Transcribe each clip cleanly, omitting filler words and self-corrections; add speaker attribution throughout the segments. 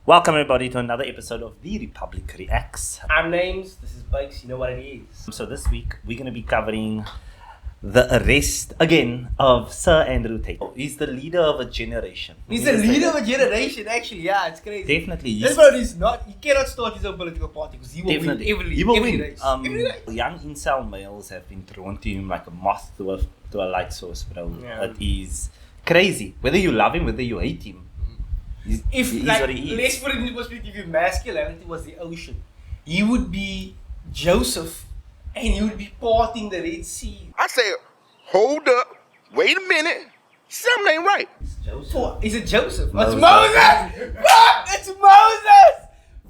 Speaker 1: Welcome everybody to another episode of The Republic Reacts.
Speaker 2: I'm Names, this is Bikes, you know what it is.
Speaker 1: So this week we're going to be covering the arrest again of Sir Andrew Tate. He's the leader of a generation.
Speaker 2: He's the leader of a generation, actually, yeah, it's crazy.
Speaker 1: Definitely.
Speaker 2: That's what he's not, he cannot start his own political party because he will win
Speaker 1: He will
Speaker 2: every
Speaker 1: win.
Speaker 2: race. Every race.
Speaker 1: Young incel males have been drawn to him like a moth to a light source, bro.
Speaker 2: Yeah.
Speaker 1: It is crazy. Whether you love him, whether you hate him.
Speaker 2: If,
Speaker 1: he's
Speaker 2: like,
Speaker 1: what he is.
Speaker 2: let's put it into perspective, if masculinity was the ocean, he would be Joseph and he would be parting the Red Sea.
Speaker 3: I said, hold up, wait a minute, something ain't right.
Speaker 2: Is it Joseph?
Speaker 1: Moses.
Speaker 2: It's Moses! Fuck! It's Moses!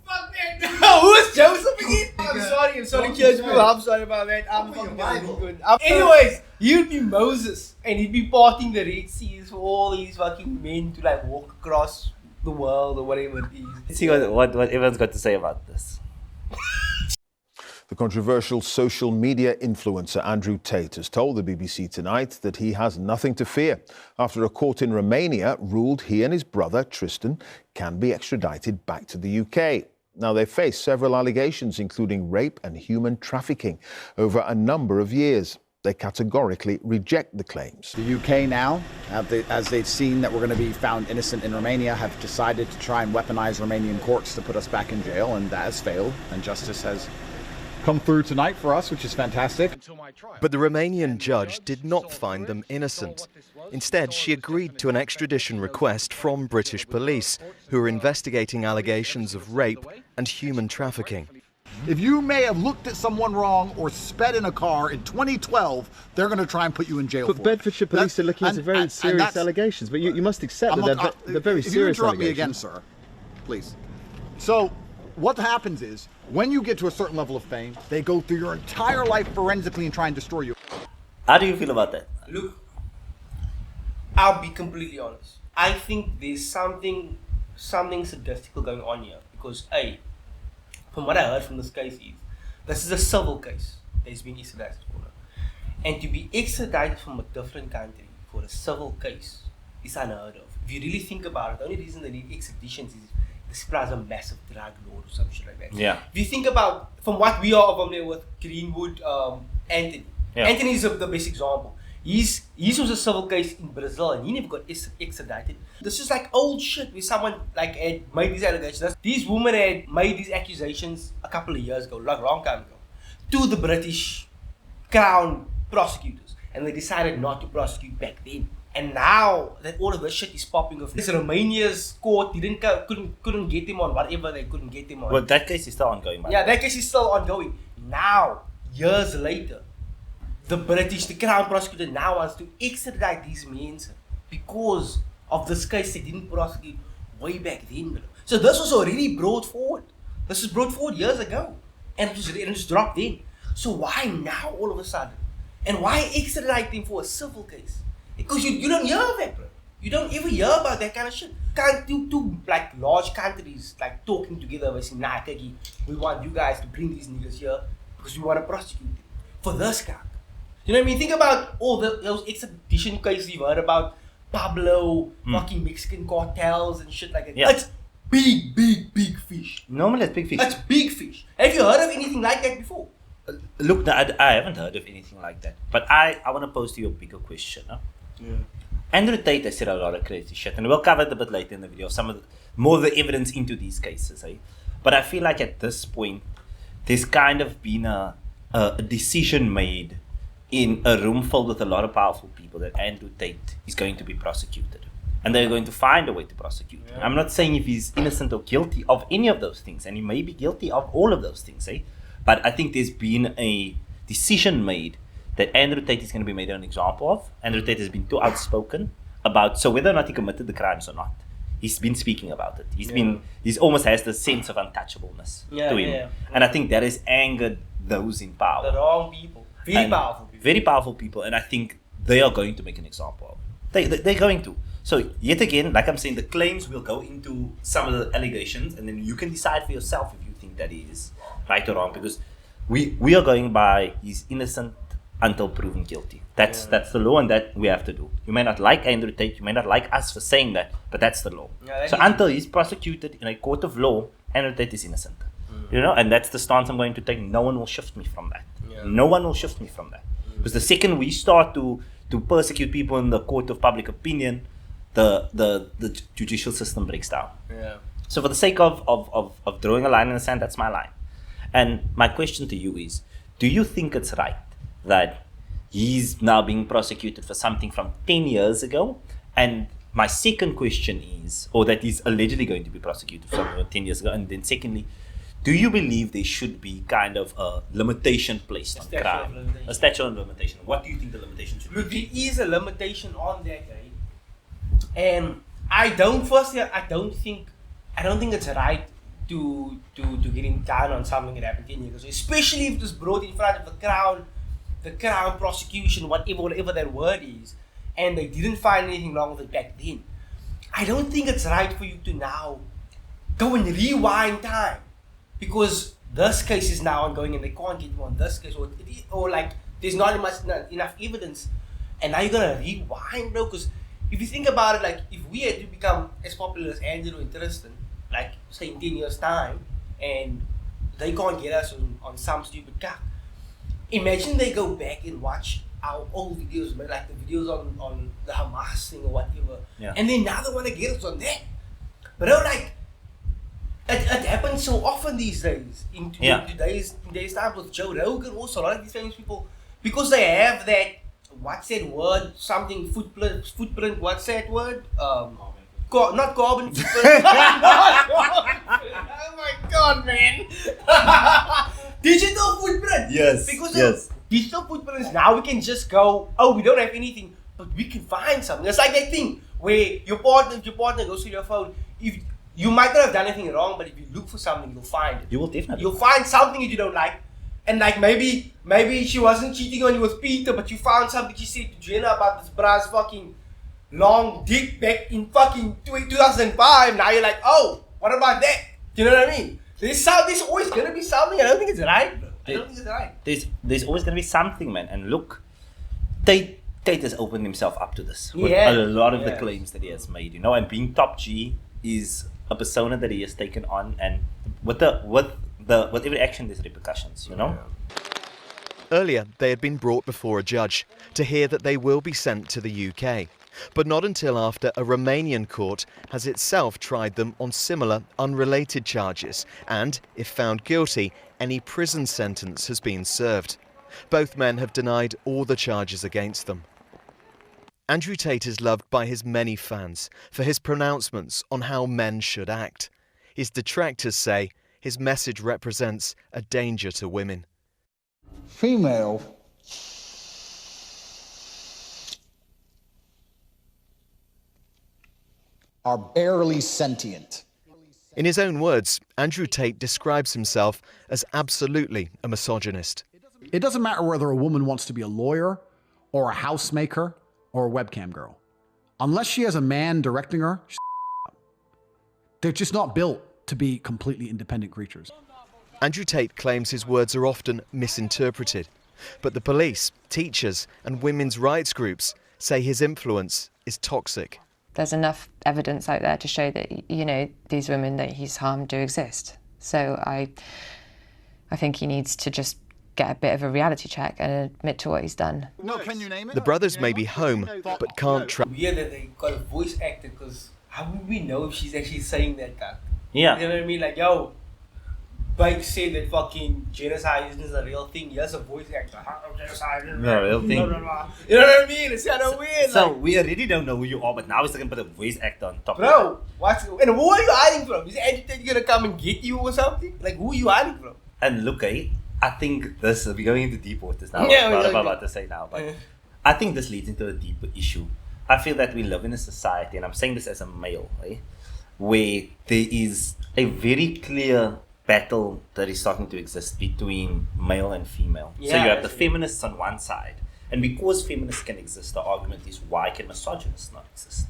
Speaker 2: Fuck that! No, who is Joseph again? I'm sorry, church people. I'm sorry about that. I'm fucking good. Anyways, he'd be Moses and he'd be parting the Red Seas for all these fucking men to like walk across the world or whatever it is.
Speaker 1: Let's see what everyone's got to say about this.
Speaker 4: The controversial social media influencer Andrew Tate has told the BBC Tonight that he has nothing to fear after a court in Romania ruled he and his brother Tristan can be extradited back to the UK. Now, they face several allegations, including rape and human trafficking, over a number of years. They categorically reject the claims.
Speaker 5: The UK now, as they've seen that we're going to be found innocent in Romania, have decided to try and weaponize Romanian courts to put us back in jail, and that has failed, and justice has come through tonight for us, which is fantastic.
Speaker 6: But the Romanian judge did not find them innocent. Instead, she agreed to an extradition request from British police, who are investigating allegations of rape and human trafficking.
Speaker 5: If you may have looked at someone wrong or sped in a car in 2012, they're going to try and put you in jail
Speaker 7: But
Speaker 5: for
Speaker 7: Bedfordshire
Speaker 5: it.
Speaker 7: police are looking into very serious allegations, but you must accept that they're very
Speaker 5: if
Speaker 7: serious
Speaker 5: you interrupt me
Speaker 7: allegations.
Speaker 5: again, sir, please. So, what happens is, when you get to a certain level of fame, they go through your entire life forensically and try and destroy you.
Speaker 1: How do you feel about that?
Speaker 2: Look, I'll be completely honest. I think there's something statistical going on here because from what I heard from this case is, this is a civil case that's being extradited for. And to be extradited from a different country for a civil case is unheard of. If you really think about it, the only reason they need extraditions is this guy's a massive drug lord or some shit like that.
Speaker 1: Yeah.
Speaker 2: If you think about, from what we are familiar with, Greenwood, Anthony. Yeah. Anthony is the best example. He was a civil case in Brazil and he never got extradited. This is like old shit where someone like had made these allegations. These women had made these accusations a couple of years ago, like a long time ago, to the British Crown prosecutors, and they decided not to prosecute back then. And now that all of this shit is popping off, this Romania's court couldn't get him on whatever they couldn't get him on.
Speaker 1: Well, that case is still ongoing, man.
Speaker 2: Yeah, that case is still ongoing. Now, years later, the Crown prosecutor now wants to extradite these men because of this case they didn't prosecute way back then. Bro. So this was already brought forward. This was brought forward years ago. And it was dropped in. So why now all of a sudden? And why extradite them for a civil case? Because you don't hear of that, bro. You don't ever hear about that kind of shit. Can't two like large countries like talking together and saying, nah, Kegi, we want you guys to bring these niggas here because we want to prosecute them for this guy. You know what I mean? Think about all those extradition cases you've heard about, Pablo, fucking Mexican cartels and shit like that.
Speaker 1: Yeah.
Speaker 2: It's big fish.
Speaker 1: Normally it's big fish.
Speaker 2: It's big fish. Have you heard of anything like that before?
Speaker 1: Look, I haven't heard of anything like that. But I want to pose to you a bigger question. Huh? Yeah. Andrew Tate has said a lot of crazy shit, and we'll cover it a bit later in the video, more of the evidence into these cases. But I feel like at this point, there's kind of been a decision made in a room filled with a lot of powerful people that Andrew Tate is going to be prosecuted. And they're going to find a way to prosecute him. I'm not saying if he's innocent or guilty of any of those things, and he may be guilty of all of those things, but I think there's been a decision made that Andrew Tate is going to be made an example of. Andrew Tate has been too outspoken about whether or not he committed the crimes or not. He's been speaking about it. He's almost has the sense of untouchableness to him. Yeah. And I think that has angered those in power.
Speaker 2: The wrong people. Very powerful people. And I think they are going to make an example of it. They're going to. So yet again, like I'm saying, the claims will go into some of the allegations and then you can decide for yourself if you think that is right or wrong, because we are going by he's innocent until proven guilty.
Speaker 1: That's the law, and that we have to do. You may not like Andrew Tate, you may not like us for saying that, but that's the law. So until he's prosecuted in a court of law, Andrew Tate is innocent. You know, and that's the stance I'm going to take. No one will shift me from that. No one will shift me from that. Because the second we start to persecute people in the court of public opinion, the judicial system breaks down. So for the sake of drawing a line in the sand, that's my line. And my question to you is, do you think it's right that he's now being prosecuted for something from 10 years ago? And my second question is, or that he's allegedly going to be prosecuted from 10 years ago. And then secondly, do you believe there should be kind of a limitation placed on crime? A statute of limitation. What do you think the limitation should be?
Speaker 2: Look, there is a limitation on that, right? And I don't think it's right to get him down on something that happened 10 years ago. Especially if it was brought in front of the crown prosecution, whatever that word is, and they didn't find anything wrong with it back then. I don't think it's right for you to now go and rewind time, because this case is now ongoing and they can't get you on this case, or like there's not enough evidence, and now you're gonna rewind, bro. Because if you think about it, like if we had to become as popular as Andrew and Tristan, like say in 10 years time, and they can't get us on some stupid cuck, imagine they go back and watch our old videos, like the videos on the Hamas thing or whatever, and then now they want to get us on that. But like it happens so often these days in today's time with Joe Rogan, also a lot of these famous people, because they have that, what's that word, something footprint, what's that word, not carbon footprint. Oh my god, man. Digital footprint.
Speaker 1: Yes.
Speaker 2: Because of digital footprints, now we can just go, oh, we don't have anything, but we can find something. It's like that thing where your partner goes to your phone. If you might not have done anything wrong, but if you look for something, you'll find it.
Speaker 1: You will definitely.
Speaker 2: You'll find something that you don't like. And like maybe she wasn't cheating on you with Peter, but you found something she said to Jenna about this bra's fucking long dick back in fucking 2005. Now you're like, oh, what about that? Do you know what I mean? There's always gonna be something. I don't think it's right, bro. I don't think it's right.
Speaker 1: There's always gonna be something, man. And look, Tate has opened himself up to this with a lot of the claims that he has made, you know. And being top G is a persona that he has taken on, and with every action there's repercussions, you know.
Speaker 6: Earlier, they had been brought before a judge to hear that they will be sent to the UK, but not until after a Romanian court has itself tried them on similar, unrelated charges, and, if found guilty, any prison sentence has been served. Both men have denied all the charges against them. Andrew Tate is loved by his many fans for his pronouncements on how men should act. His detractors say his message represents a danger to women.
Speaker 8: Female are barely sentient.
Speaker 6: In his own words, Andrew Tate describes himself as absolutely a misogynist.
Speaker 9: It doesn't matter whether a woman wants to be a lawyer or a housemaker or a webcam girl. Unless she has a man directing her, they're just not built to be completely independent creatures.
Speaker 6: Andrew Tate claims his words are often misinterpreted, but the police, teachers, and women's rights groups say his influence is toxic.
Speaker 10: There's enough evidence out there to show that, you know, these women that he's harmed do exist. So I think he needs to just get a bit of a reality check and admit to what he's done.
Speaker 5: No, can you name it?
Speaker 6: The brothers may be home, but can't travel.
Speaker 2: Weird that they got a voice actor, because how would we know if she's actually saying that?
Speaker 1: Yeah.
Speaker 2: You know what I mean? Like, yo, Bike said that fucking genocide isn't a real thing. Here's a voice actor. Genocide isn't
Speaker 1: a real thing.
Speaker 2: You know what I mean? It's kind of weird.
Speaker 1: So
Speaker 2: like,
Speaker 1: we already don't know who you are, but now he's going to put a voice actor on top.
Speaker 2: Bro, and who are you hiding from? Is Andrew Tate gonna come and get you or something? Like, who are you hiding from?
Speaker 1: And look, I think this, we're going into deep waters now.
Speaker 2: Yeah,
Speaker 1: what I'm about to say now, but I think this leads into a deeper issue. I feel that we live in a society, and I'm saying this as a male, right, where there is a very clear battle that is starting to exist between male and female. So you have the feminists on one side, and because feminists can exist, the argument is, why can misogynists not exist?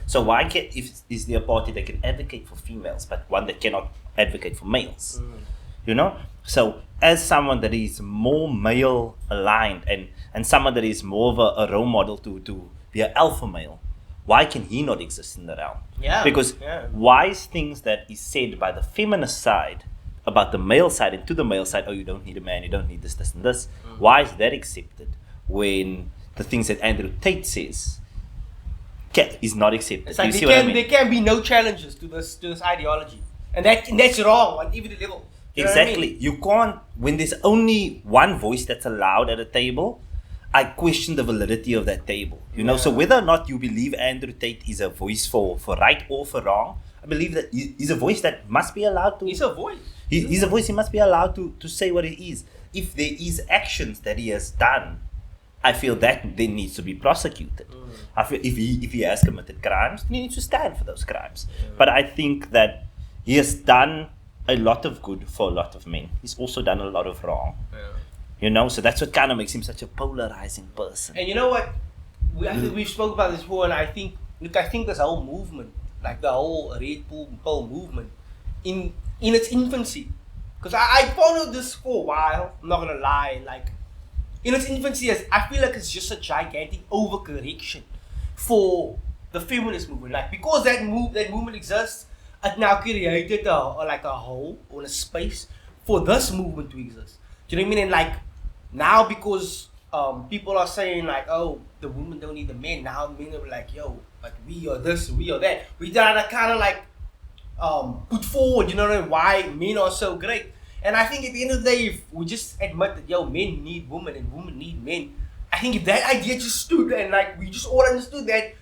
Speaker 1: So why is there a party that can advocate for females but one that cannot advocate for males? you know. So as someone that is more male aligned and someone that is more of a role model to be an alpha male, why can he not exist in the realm? Because wise things that is said by the feminist side about the male side and to the male side, oh, you don't need a man, you don't need this, this, and this. Why is that accepted when the things that Andrew Tate says is not accepted?
Speaker 2: It's like there can be no challenges to this ideology, and that's wrong on every level.
Speaker 1: Exactly. You can't, when there's only one voice that's allowed at a table, I question the validity of that table. You know, so whether or not you believe Andrew Tate is a voice for right or for wrong, I believe that he's a voice that must be allowed to.
Speaker 2: He's a voice.
Speaker 1: He's a voice. He must be allowed to say what it is. If there is actions that he has done, I feel that then needs to be prosecuted. I feel if he has committed crimes, then he needs to stand for those crimes. But I think that he has done a lot of good for a lot of men. He's also done a lot of wrong. You know, so that's what kind of makes him such a polarizing person.
Speaker 2: And you know what? We've spoken about this before, and I think this whole movement, like the whole red pill movement, in its infancy, because I followed this for a while. I'm not gonna lie, like in its infancy, I feel like it's just a gigantic overcorrection for the feminist movement. Like because that movement exists, it now created a hole or a space for this movement to exist. Do you know what I mean? And like now because people are saying like, oh, the women don't need the men. Now men are like, yo, like we are this, we are that. We gotta kind of like put forward, you know, why men are so great. And I think at the end of the day, if we just admit that, yo, men need women and women need men, I think if that idea just stood and like we just all understood that,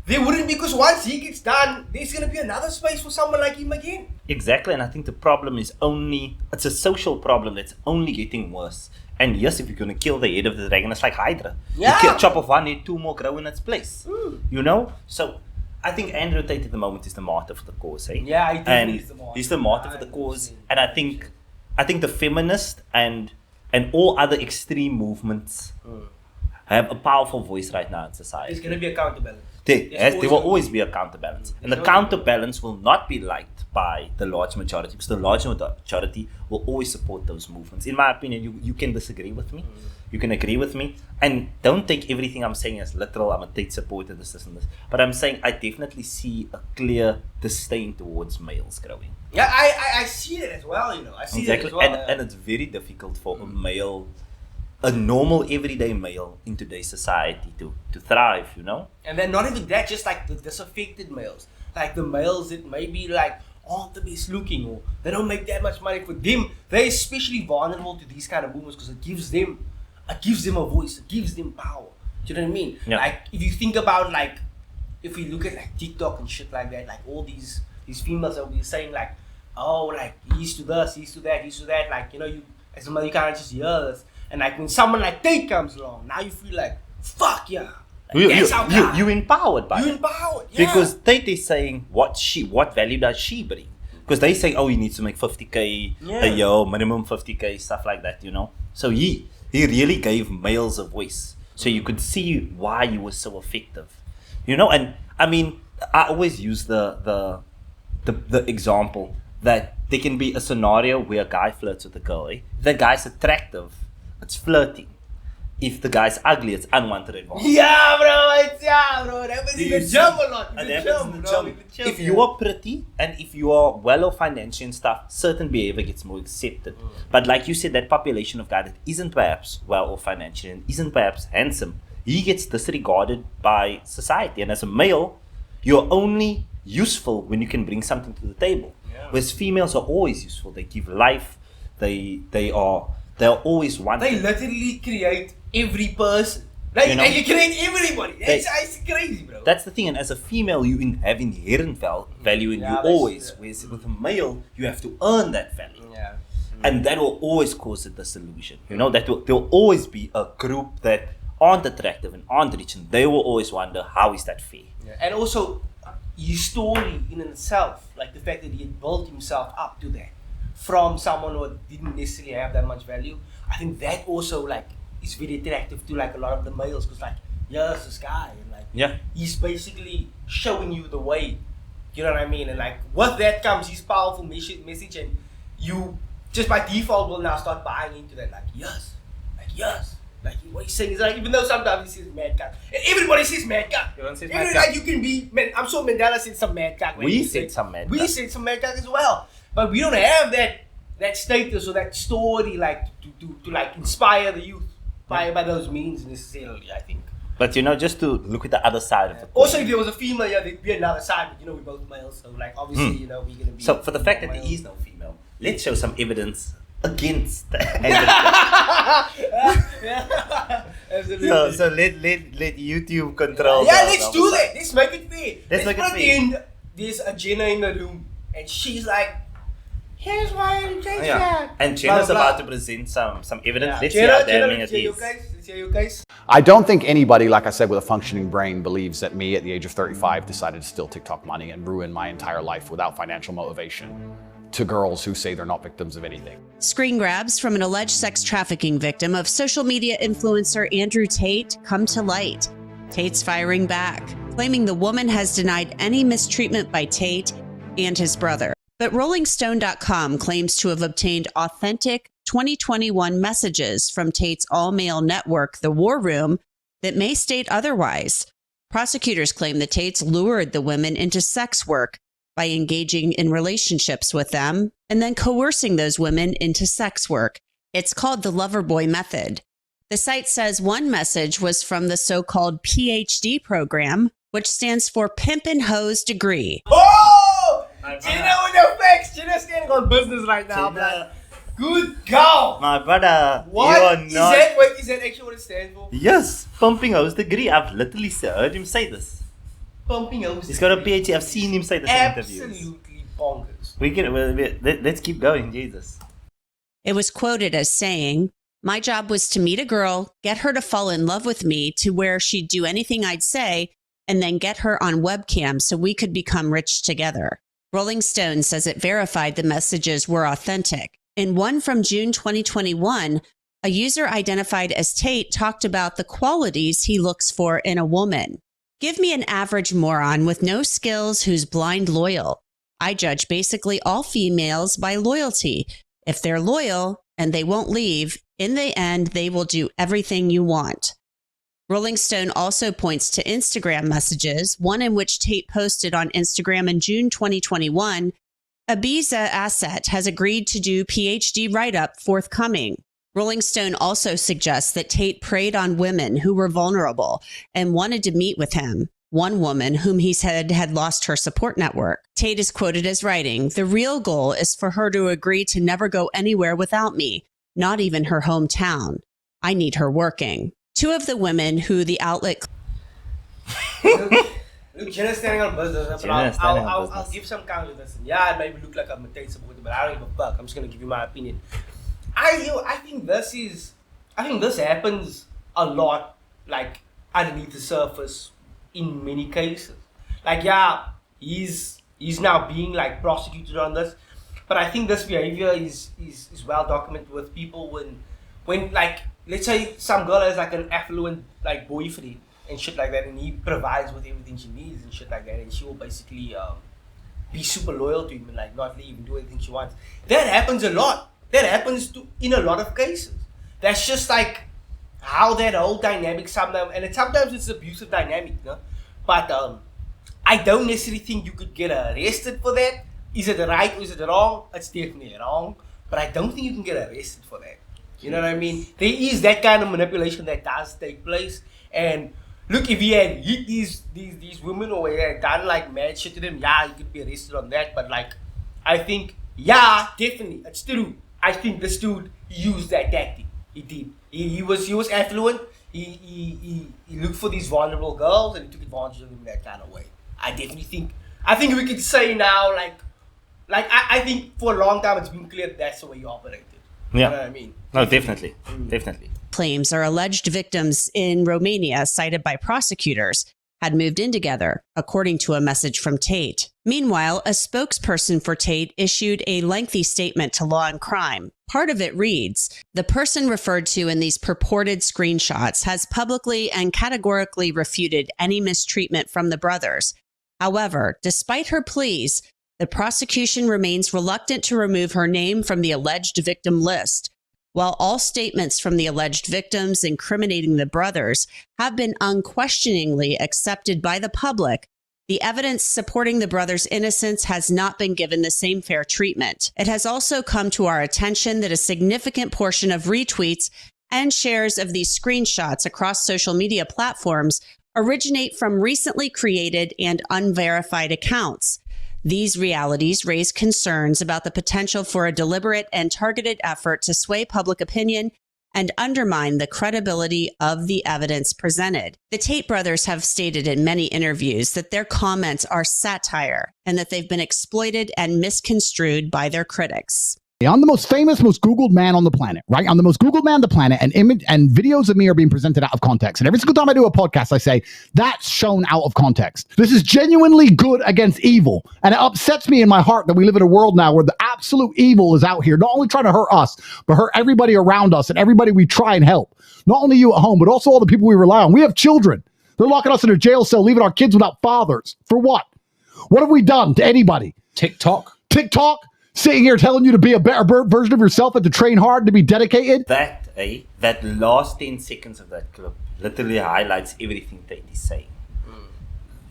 Speaker 2: there wouldn't be, because once he gets done, there's going to be another space for someone like him again.
Speaker 1: Exactly, and I think the problem is it's a social problem that's only getting worse. And yes, if you're going to kill the head of the dragon, it's like Hydra.
Speaker 2: Yeah.
Speaker 1: You chop off one head, two more grow in its place. You know? So I think Andrew Tate at the moment is the martyr for the cause, eh?
Speaker 2: Yeah, I think he's the martyr.
Speaker 1: He's the martyr for the cause. And I think the feminist and all other extreme movements have a powerful voice right now in society.
Speaker 2: There's going to be a counterbalance.
Speaker 1: There will always be a counterbalance. And the counterbalance will not be liked by the large majority, because the large majority will always support those movements. In my opinion, you can disagree with me. You can agree with me. And don't take everything I'm saying as literal. I'm a Tate supporter, this and this. But I'm saying I definitely see a clear disdain towards males growing.
Speaker 2: Yeah, I see it as well, you know. I see it as well.
Speaker 1: And it's very difficult for a normal everyday male in today's society to thrive, you know?
Speaker 2: And then not even that, just like the disaffected males. Like the males that maybe like aren't the best looking, or they don't make that much money. For them, they're especially vulnerable to these kind of movements because it gives them a voice, it gives them power. Do you know what I mean?
Speaker 1: Yeah.
Speaker 2: Like if you think about like, if we look at like TikTok and shit like that, like all these females that will be saying like, oh, like he's to this, he's to that, he's to that. Like, you know, you as a mother, you can't just hear this. And like when someone like Tate comes along, now you feel like, fuck yeah. Like,
Speaker 1: you empowered by it.
Speaker 2: You empowered, yeah.
Speaker 1: Because Tate is saying what value does she bring? Because they say, oh, he needs to make 50k a year, minimum 50k, stuff like that, you know. So he really gave males a voice. So you could see why he was so effective. You know, and I mean, I always use the example that there can be a scenario where a guy flirts with a girl. If the guy's attractive, it's flirting. If the guy's ugly, it's unwanted advantage.
Speaker 2: Yeah, bro. That happens in the gym a lot.
Speaker 1: If you are pretty and if you are well off financially and stuff, certain behavior gets more accepted. But like you said, that population of guy that isn't perhaps well off financially and isn't perhaps handsome, he gets disregarded by society. And as a male, you're only useful when you can bring something to the table. Whereas females are always useful. They give life. They are always wanted.
Speaker 2: They literally create every person. Like, you know, and you create everybody. It's crazy, bro.
Speaker 1: That's the thing. And as a female, you have inherent value in you always. Whereas with a male, you have to earn that value.
Speaker 2: Yeah.
Speaker 1: And that will always cause a disillusion. You know, there will always be a group that aren't attractive and aren't rich, and they will always wonder, how is that fair?
Speaker 2: Yeah. And also, his story in itself, like the fact that he had built himself up to that from someone who didn't necessarily have that much value, I think that also like is very attractive to like a lot of the males, because like, here's this guy, and like he's basically showing you the way. You know what I mean? And like with that comes his powerful message, and you just by default will now start buying into that. Like yes. Like what he's saying is like, even though sometimes he says mad cuck, and everybody says mad cuck.
Speaker 1: Everyone says
Speaker 2: Even
Speaker 1: mad
Speaker 2: like
Speaker 1: cuck.
Speaker 2: you can be, man, I'm sure Mandela said some mad cuck.
Speaker 1: We said some mad
Speaker 2: We
Speaker 1: cuck.
Speaker 2: said some mad cuck as well, but we don't have that status or that story like to like inspire the youth by those means necessarily. I think.
Speaker 1: But just to look at the other side of it.
Speaker 2: Also, if there was a female, there'd be another side. But we're both males, so like obviously, we're gonna be.
Speaker 1: So for the fact that there is no female, let's show some evidence against that.
Speaker 2: Absolutely.
Speaker 1: So let YouTube control.
Speaker 2: Yeah, let's do that. Let's make it fair.
Speaker 1: Let's make it fair.
Speaker 2: pretend there's a Jenna in the room, and she's like, "Here's why I take that."
Speaker 1: And Jenna's
Speaker 2: Blah, blah,
Speaker 1: about to present some evidence.
Speaker 2: Yeah.
Speaker 1: Let's see how damning
Speaker 2: let's
Speaker 1: it
Speaker 2: hear your
Speaker 1: is.
Speaker 2: case. Let's hear your case.
Speaker 5: I don't think anybody, like I said, with a functioning brain believes that me at the age of 35 decided to steal TikTok money and ruin my entire life without financial motivation to girls who say they're not victims of anything.
Speaker 11: Screen grabs from an alleged sex trafficking victim of social media influencer Andrew Tate come to light. Tate's firing back, claiming the woman has denied any mistreatment by Tate and his brother. But RollingStone.com claims to have obtained authentic 2021 messages from Tate's all-male network, The War Room, that may state otherwise. Prosecutors claim that Tate's lured the women into sex work by engaging in relationships with them and then coercing those women into sex work. It's called the Loverboy method. The site says one message was from the so-called PhD program, which stands for Pimp and Hose Degree.
Speaker 2: Oh! Jenna with the facts. Jenna's standing on business right now, man. Good girl.
Speaker 1: My brother,
Speaker 2: What?
Speaker 1: you are not.
Speaker 2: Is that actually what it stands for?
Speaker 1: Yes, pumping hose degree. I've literally heard him say this.
Speaker 2: Pumping hose.
Speaker 1: He's got a PhD. I've seen him say this in interviews.
Speaker 2: Absolutely bonkers.
Speaker 1: Let's keep going, Jesus.
Speaker 11: It was quoted as saying, "My job was to meet a girl, get her to fall in love with me to where she'd do anything I'd say, and then get her on webcam so we could become rich together." Rolling Stone says it verified the messages were authentic. In one from June 2021, a user identified as Tate talked about the qualities he looks for in a woman. "Give me an average moron with no skills who's blind loyal. I judge basically all females by loyalty. If they're loyal and they won't leave, in the end, they will do everything you want." Rolling Stone also points to Instagram messages, one in which Tate posted on Instagram in June 2021, "Ibiza Asset has agreed to do PhD write-up forthcoming." Rolling Stone also suggests that Tate preyed on women who were vulnerable and wanted to meet with him. One woman, whom he said had lost her support network. Tate is quoted as writing, "The real goal is for her to agree to never go anywhere without me, not even her hometown. I need her working." Two of the women who the outlet...
Speaker 2: Look, Jenna's standing on business, but I'll give some counter to this. Yeah, it may look like I'm a Tate supporter, but I don't give a fuck. I'm just gonna give you my opinion. I think this happens a lot, like underneath the surface, in many cases. Like, yeah, he's now being like prosecuted on this, but I think this behavior is well documented with people when like, let's say some girl has like an affluent like boyfriend and shit like that, and he provides with everything she needs and shit like that, and she will basically be super loyal to him and like not leave and do anything she wants. That happens a lot. That happens in a lot of cases. That's just like how that whole dynamic sometimes it's abusive dynamic, no? But I don't necessarily think you could get arrested for that. Is it right or is it wrong? It's definitely wrong. But I don't think you can get arrested for that. You know what I mean? There is that kind of manipulation that does take place. And look, if he had hit these women or he had done like mad shit to them, yeah, he could be arrested on that. But like, I think, yeah, definitely, it's true. I think this dude used that tactic. He did. He was affluent. He looked for these vulnerable girls and he took advantage of them in that kind of way. I think we could say now, like I think for a long time it's been clear that's the way he operated.
Speaker 1: Yeah.
Speaker 2: You know what I mean?
Speaker 1: No, definitely. Definitely.
Speaker 11: Claims are alleged victims in Romania, cited by prosecutors, had moved in together, according to a message from Tate. Meanwhile, a spokesperson for Tate issued a lengthy statement to Law and Crime. Part of it reads, "The person referred to in these purported screenshots has publicly and categorically refuted any mistreatment from the brothers. However, despite her pleas, the prosecution remains reluctant to remove her name from the alleged victim list. While all statements from the alleged victims incriminating the brothers have been unquestioningly accepted by the public, the evidence supporting the brothers' innocence has not been given the same fair treatment. It has also come to our attention that a significant portion of retweets and shares of these screenshots across social media platforms originate from recently created and unverified accounts. These realities raise concerns about the potential for a deliberate and targeted effort to sway public opinion and undermine the credibility of the evidence presented. The Tate brothers have stated in many interviews that their comments are satire and that they've been exploited and misconstrued by their critics.
Speaker 12: I'm the most famous, most Googled man on the planet, right? I'm the most Googled man on the planet, and videos of me are being presented out of context. And every single time I do a podcast, I say, that's shown out of context. This is genuinely good against evil. And it upsets me in my heart that we live in a world now where the absolute evil is out here, not only trying to hurt us, but hurt everybody around us and everybody we try and help. Not only you at home, but also all the people we rely on. We have children. They're locking us in a jail cell, leaving our kids without fathers. For what? What have we done to anybody?
Speaker 2: TikTok.
Speaker 12: Sitting here telling you to be a better version of yourself and to train hard, to be dedicated.
Speaker 1: That last 10 seconds of that clip literally highlights everything Tate is saying.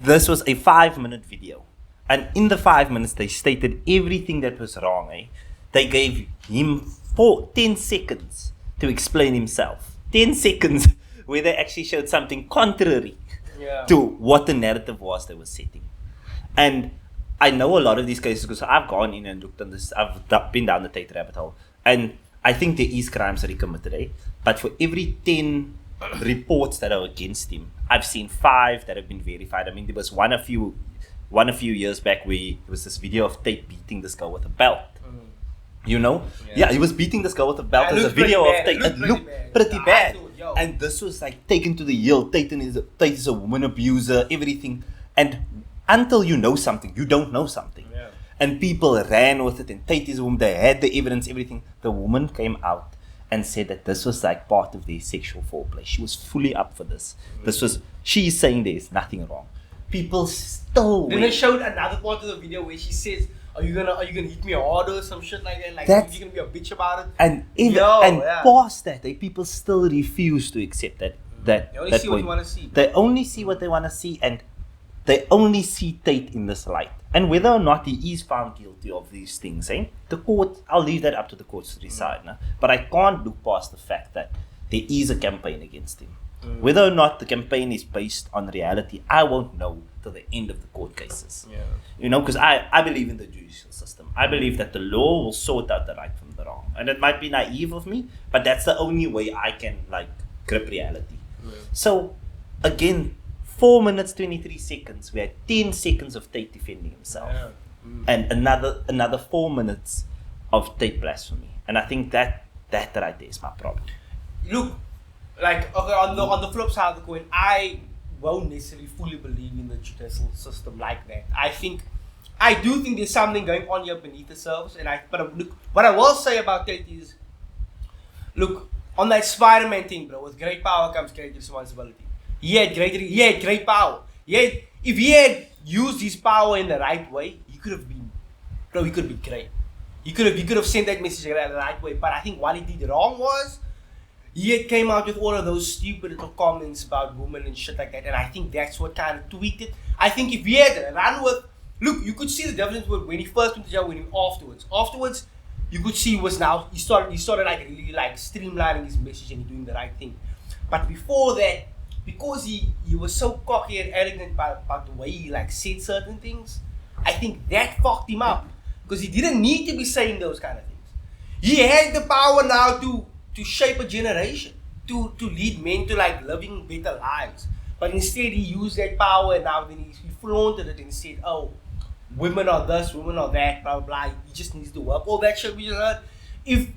Speaker 1: This was a 5-minute video. And in the 5 minutes, they stated everything that was wrong. They gave him 10 seconds to explain himself. 10 seconds where they actually showed something contrary to what the narrative was they were setting. And I know a lot of these cases because I've gone in and looked on this. I've been down the Tate rabbit hole. And I think there is crimes that he committed. But for every 10 reports that are against him, I've seen 5 that have been verified. I mean, there was one a few years back where there was this video of Tate beating this girl with a belt. You know? Yeah, he was beating this girl with a belt. There's a video of Tate. It looked pretty bad. And this was like taken to the hill. Tate is a woman abuser, everything. And until you know something, you don't know something. Yeah. And people ran with it, and Tate is a woman, they had the evidence, everything. The woman came out and said that this was like part of their sexual foreplay. She was fully up for this. She's saying there's nothing wrong. People still
Speaker 2: Then they showed another part of the video where she says, Are you gonna hit me harder or some shit like that? Like, you're gonna be a bitch about it?
Speaker 1: And past that, people still refuse to accept that. They only see what you want to see. They only see what they want to see, and they only see Tate in this light. And whether or not he is found guilty of these things, the court, I'll leave that up to the courts to decide. But I can't look past the fact that there is a campaign against him. Whether or not the campaign is based on reality, I won't know till the end of the court cases. You know, because I believe in the judicial system. I believe that the law will sort out the right from the wrong. And it might be naive of me, but that's the only way I can grip reality. So, again, 4 minutes 23 seconds. We had 10 seconds of Tate defending himself, and another 4 minutes of Tate blasphemy. And I think that right there is my problem.
Speaker 2: Look, on the flip side of the coin, I won't necessarily fully believe in the judicial system like that. I do think there's something going on here beneath the surface. But look, what I will say about Tate is, look, on that Spider-Man thing, bro, with great power comes great responsibility. He had great power. If he had used his power in the right way, he could have been great. He could have sent that message in the right way. But I think what he did wrong was, he had came out with all of those stupid little comments about women and shit like that. And I think that's what kind of tweaked it. I think if he had run with, look, you could see the difference when he first went to jail, when he afterwards. Afterwards, you could see he started really streamlining his message and doing the right thing. But before that, because he was so cocky and arrogant about the way he said certain things, I think that fucked him up. Because he didn't need to be saying those kind of things. He had the power now to shape a generation, to lead men to living better lives. But instead he used that power, and now then he flaunted it and said, oh, women are this, women are that, blah, blah, blah. He just needs to work. All that shit we just heard. If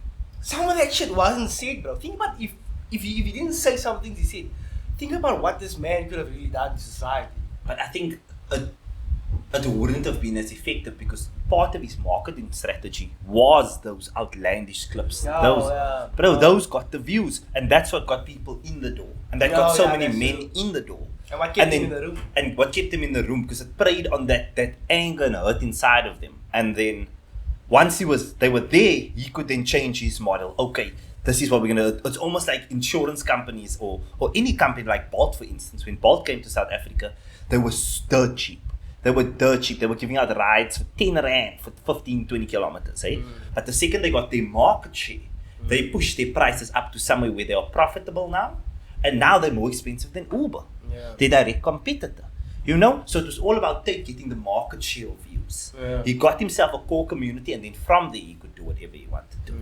Speaker 2: some of that shit wasn't said, bro, think about if he didn't say some things he said, think about what this man could have really done to society.
Speaker 1: But I think it wouldn't have been as effective because part of his marketing strategy was those outlandish clips. Those got the views, and that's what got people in the door. And that got so many men in the door.
Speaker 2: And what kept him in the room?
Speaker 1: And what kept him in the room, because it preyed on that anger and hurt inside of them. and then once they were there, he could then change his model. Okay, this is what we're gonna. It's almost like insurance companies or any company like Bolt, for instance. When Bolt came to South Africa, they were dirt cheap. They were dirt cheap. They were giving out rides for 10 rand for 15, 20 kilometers. But the second they got their market share, they pushed their prices up to somewhere where they are profitable now, and now they're more expensive than Uber. Their direct competitor. You know, so it was all about Tate getting the market share of views. He got himself a core community, and then from there he could do whatever he wanted to.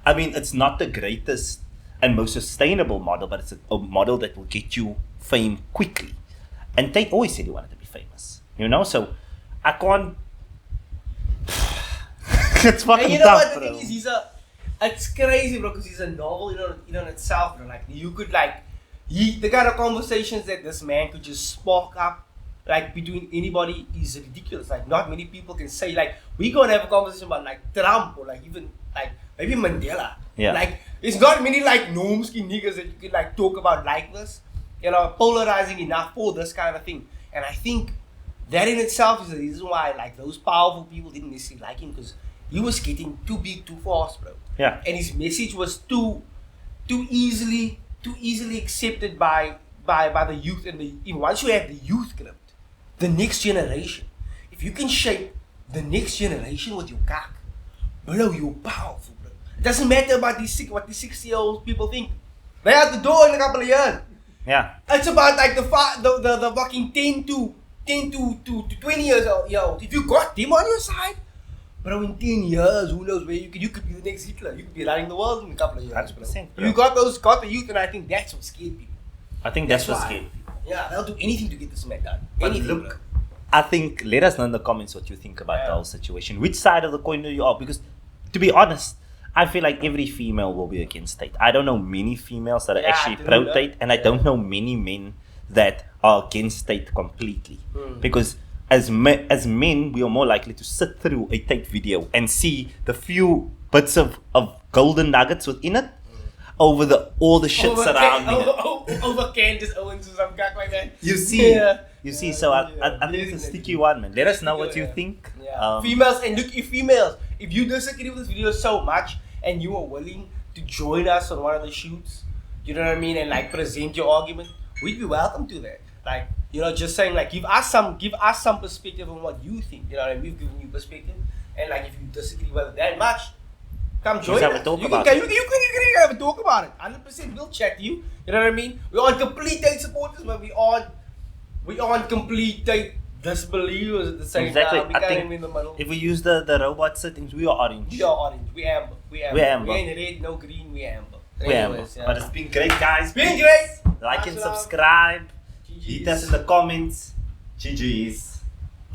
Speaker 1: I mean, it's not the greatest and most sustainable model, but it's a model that will get you fame quickly. And Tate always said he wanted to be famous. You know, so I can't. It's fucking
Speaker 2: and you know
Speaker 1: tough,
Speaker 2: what the
Speaker 1: bro.
Speaker 2: thing is, it's crazy, bro, because he's a novel in itself, bro. Like you could the kind of conversations that this man could just spark up, like between anybody, is ridiculous. Like not many people can say, like, we gonna have a conversation about like Trump or like even like maybe Mandela. Like it's not many like Nomsky niggas that you can like talk about like this, you know, polarizing enough for this kind of thing. And I think that in itself is the reason why like those powerful people didn't necessarily like him, because he was getting too big too fast, bro. And his message was too easily accepted by the youth, and once you have the youth gripped, the next generation, if you can shape the next generation with your cock, bro, you're powerful, bro. It doesn't matter about what these 60-year-old people think. They're out the door in a couple of years. It's about like the fucking 10 to 20 years old. If you got them on your side, bro, in 10 years, who knows where you could be the next Hitler. You could be running the world in a couple of years.
Speaker 1: 100%,
Speaker 2: bro. You got the youth, and I think that's what scared people.
Speaker 1: I think that's what scared people.
Speaker 2: Yeah, they'll do anything to get this man done.
Speaker 1: But
Speaker 2: Anything,
Speaker 1: look,
Speaker 2: bro.
Speaker 1: I think, let us know in the comments what you think about the whole situation. Which side of the coin do you are? Because, to be honest, I feel like every female will be against Tate. I don't know many females that are actually pro Tate, and I don't know many men that are against Tate completely. Because as men, we are more likely to sit through a Tate video and see the few bits of golden nuggets within it over all the shit surrounding it.
Speaker 2: Over Candace Owens or some guy like that.
Speaker 1: You see, so I think it's a sticky one, man. Let us know what you think.
Speaker 2: Females, and look, if you disagree with this video so much and you are willing to join us on one of the shoots, you know what I mean, and like present your argument, we'd be welcome to that. Like, you know, just saying like give us some perspective on what you think. You know what I mean? We've given you perspective, and like if you disagree with it that much, come join us. You can have a talk about it. 100%, we'll chat to you. You know what I mean? We aren't complete Tate supporters, but we aren't complete Tate disbelievers at the same time. We can't in the middle.
Speaker 1: If we use the robot settings, we are orange.
Speaker 2: We are orange. We amber. We amber. We ain't red, no green. We amber.
Speaker 1: Anyways, but it's been great, guys.
Speaker 2: Been great.
Speaker 1: Like and subscribe. Hit us in the comments. GG's.